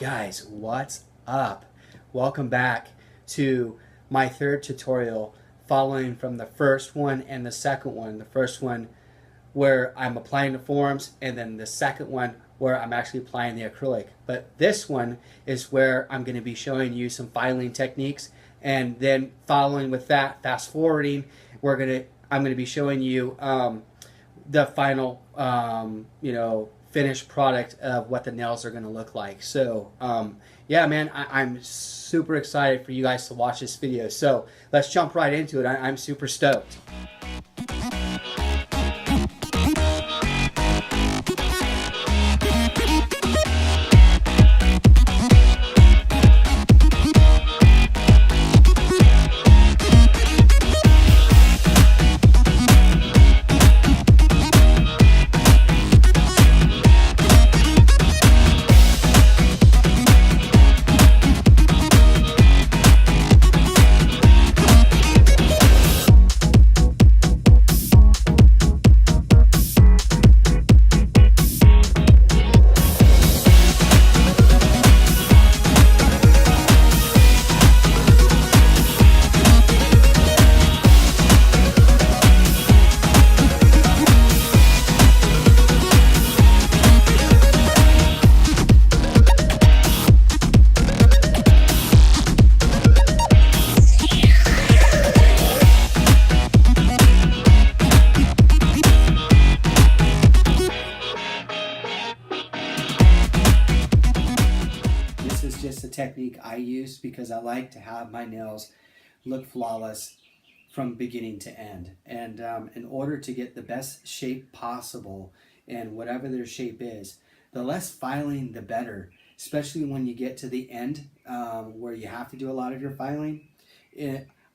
Guys, what's up? Welcome back to my third tutorial following from the first one and the second one. The first one where I'm applying the forms, and then the second one where I'm actually applying the acrylic. But this one is where I'm going to be showing you some filing techniques, and then following with that, fast forwarding, I'm going to be showing you the final finished product of what the nails are going to look like. So yeah, man, I'm super excited for you guys to watch this video. So let's jump right into it. I'm super stoked. This is just a technique I use because I like to have my nails look flawless from beginning to end. And in order to get the best shape possible, and whatever their shape is, the less filing, the better. Especially when you get to the end where you have to do a lot of your filing.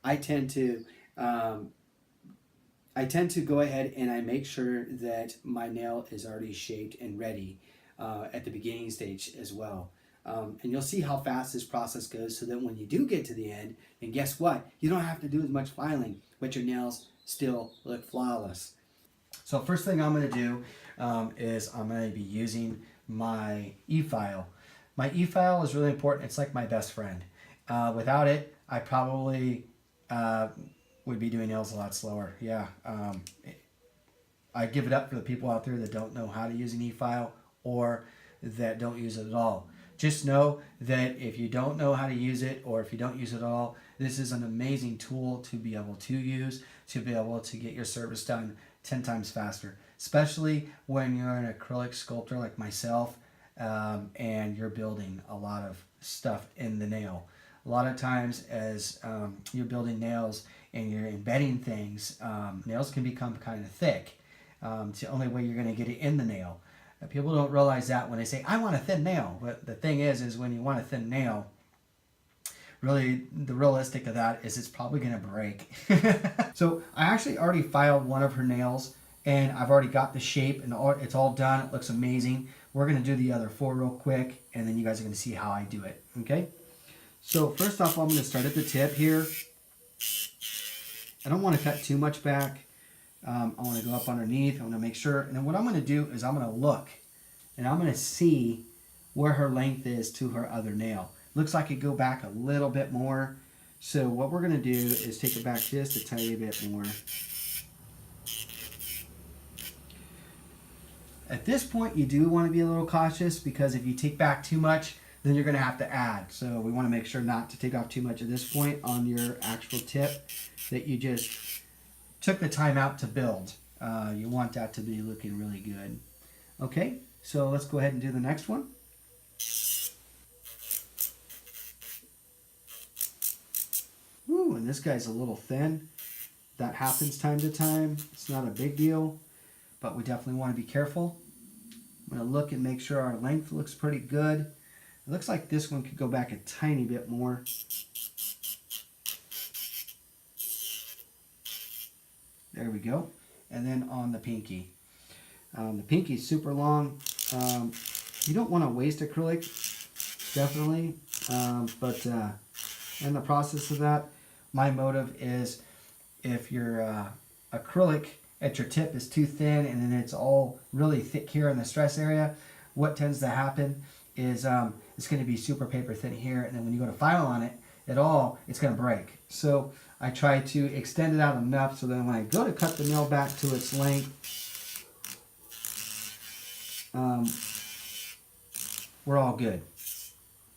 I tend to go ahead and I make sure that my nail is already shaped and ready at the beginning stage as well. And you'll see how fast this process goes, so that when you do get to the end, and guess what? You don't have to do as much filing, but your nails still look flawless. So first thing I'm going to do is I'm going to be using my e-file. My e-file is really important. It's like my best friend. Without it, I probably would be doing nails a lot slower. Yeah, I give it up for the people out there that don't know how to use an e-file or that don't use it at all. Just know that if you don't know how to use it, or if you don't use it at all, this is an amazing tool to be able to use, to be able to get your service done 10 times faster, especially when you're an acrylic sculptor like myself, and you're building a lot of stuff in the nail. A lot of times as you're building nails and you're embedding things, nails can become kind of thick. It's the only way you're going to get it in the nail. People don't realize that when they say, I want a thin nail. But the thing is when you want a thin nail, really the realistic of that is it's probably going to break. So I actually already filed one of her nails, and I've already got the shape, and it's all done. It looks amazing. We're going to do the other four real quick, and then you guys are going to see how I do it. Okay? So first off, I'm going to start at the tip here. I don't want to cut too much back. I want to go up underneath. I want to make sure. And then what I'm going to do is I'm going to look, and I'm going to see where her length is to her other nail. Looks like it go back a little bit more. So what we're going to do is take it back just a tiny bit more. At this point, you do want to be a little cautious, because if you take back too much, then you're going to have to add. So we want to make sure not to take off too much at this point on your actual tip that you just took the time out to build. You want that to be looking really good. Okay, so let's go ahead and do the next one. Ooh, and this guy's a little thin. That happens time to time. It's not a big deal, but we definitely want to be careful. I'm going to look and make sure our length looks pretty good. It looks like this one could go back a tiny bit more. There we go. And then on the pinky. The pinky is super long. You don't want to waste acrylic, definitely. But in the process of that, my motive is, if your acrylic at your tip is too thin and then it's all really thick here in the stress area, what tends to happen is it's going to be super paper thin here, and then when you go to file on it at all, it's going to break. So I try to extend it out enough so that when I go to cut the nail back to its length, we're all good,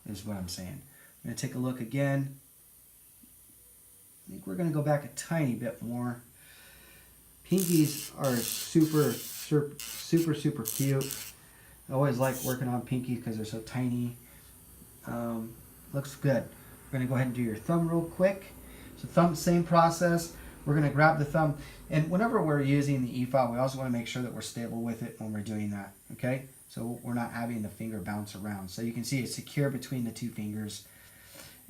is what I'm saying. I'm going to take a look again. I think we're going to go back a tiny bit more. Pinkies are super, super, super cute. I always like working on pinkies because they're so tiny. Looks good. We're going to go ahead and do your thumb real quick. So thumb, same process. We're going to grab the thumb. And whenever we're using the e-file, we also want to make sure that we're stable with it when we're doing that. Okay? So we're not having the finger bounce around. So you can see it's secure between the two fingers.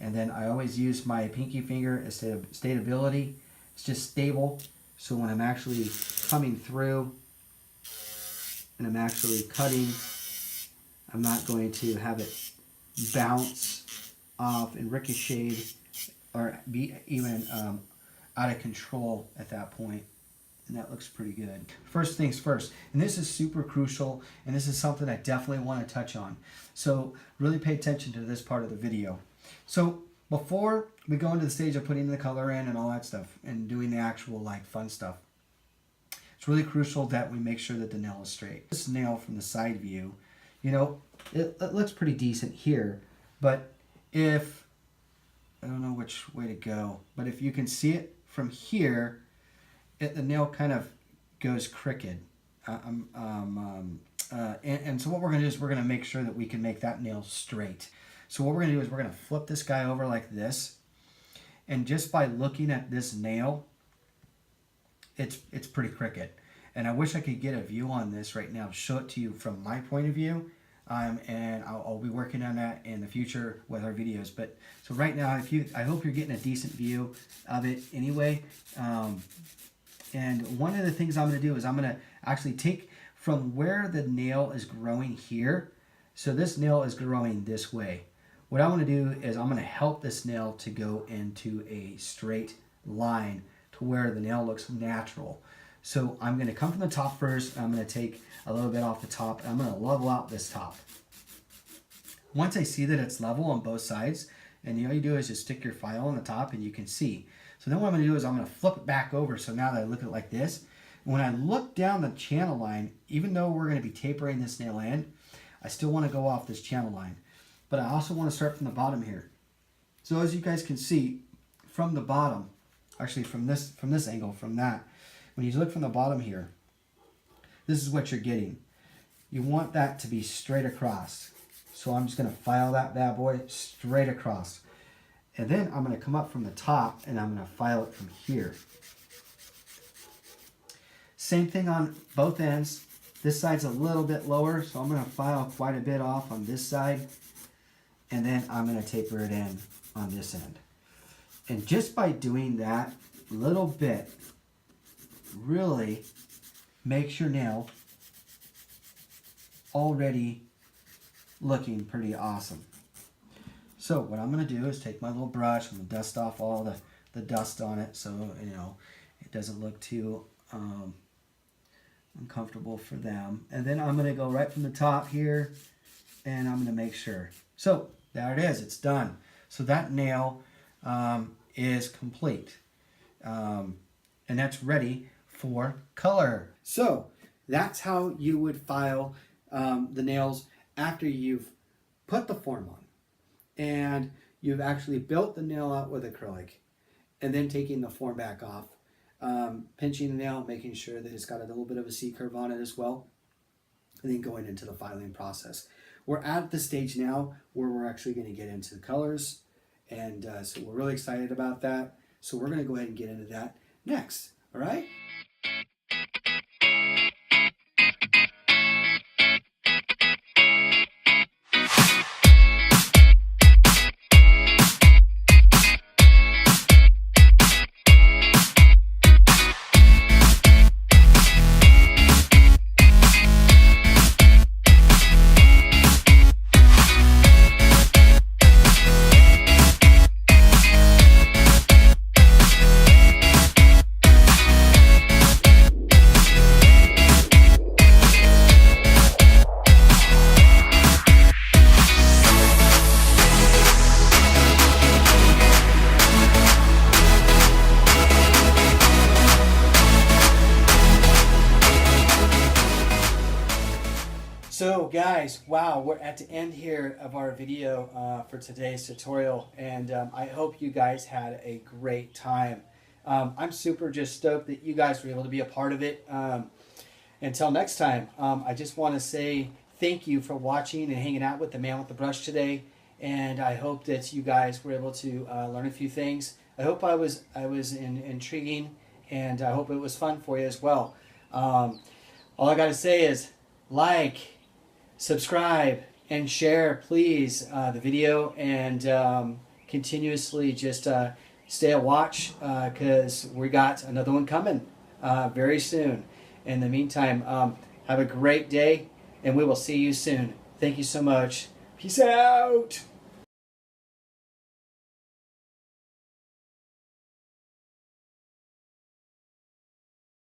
And then I always use my pinky finger as stability. It's just stable. So when I'm actually coming through and I'm actually cutting, I'm not going to have it bounce off and ricochet or be even out of control at that point. And that looks pretty good. First things first, and this is super crucial, and this is something I definitely want to touch on. So really pay attention to this part of the video. So before we go into the stage of putting the color in and all that stuff and doing the actual like fun stuff, it's really crucial that we make sure that the nail is straight. This nail from the side view, you know, it looks pretty decent here, but if, I don't know which way to go, but if you can see it from here, the nail kind of goes crooked. And so what we're going to do is we're going to make sure that we can make that nail straight. So what we're going to do is we're going to flip this guy over like this. And just by looking at this nail, it's pretty crooked. And I wish I could get a view on this right now, show it to you from my point of view. And I'll be working on that in the future with our videos. But so right now, I hope you're getting a decent view of it anyway. And one of the things I'm going to do is I'm going to actually take from where the nail is growing here. So this nail is growing this way. What I want to do is I'm going to help this nail to go into a straight line to where the nail looks natural. So I'm going to come from the top first. I'm going to take a little bit off the top. And I'm going to level out this top. Once I see that it's level on both sides, and all you do is just stick your file on the top and you can see. So then what I'm going to do is I'm going to flip it back over. So now that I look at it like this, when I look down the channel line, even though we're going to be tapering this nail in, I still want to go off this channel line. But I also want to start from the bottom here. So as you guys can see, from the bottom, actually from this angle, from that, when you look from the bottom here, this is what you're getting. You want that to be straight across. So I'm just going to file that bad boy straight across. And then I'm going to come up from the top and I'm going to file it from here. Same thing on both ends. This side's a little bit lower, so I'm going to file quite a bit off on this side. And then I'm going to taper it in on this end. And just by doing that little bit, really makes your nail already looking pretty awesome. So what I'm going to do is take my little brush, I'm going to dust off all the dust on it so, you know, it doesn't look too uncomfortable for them. And then I'm going to go right from the top here and I'm going to make sure. So there it is, it's done. So that nail is complete. And that's ready for color. So that's how you would file the nails after you've put the form on and you've actually built the nail out with acrylic and then taking the form back off, pinching the nail, making sure that it's got a little bit of a C-curve on it as well, and then going into the filing process. We're at the stage now where we're actually going to get into the colors, and so we're really excited about that. So we're going to go ahead and get into that next, all right? guys, wow, we're at the end here of our video for today's tutorial, and I hope you guys had a great time. I'm super just stoked that you guys were able to be a part of it. Until next time, I just want to say thank you for watching and hanging out with the man with the brush today, and I hope that you guys were able to learn a few things. I hope I was intriguing, and I hope it was fun for you as well. All I got to say is like, subscribe, and share, please, the video, and continuously just stay a watch, because we got another one coming very soon. In the meantime, have a great day, and we will see you soon. Thank you so much. Peace out.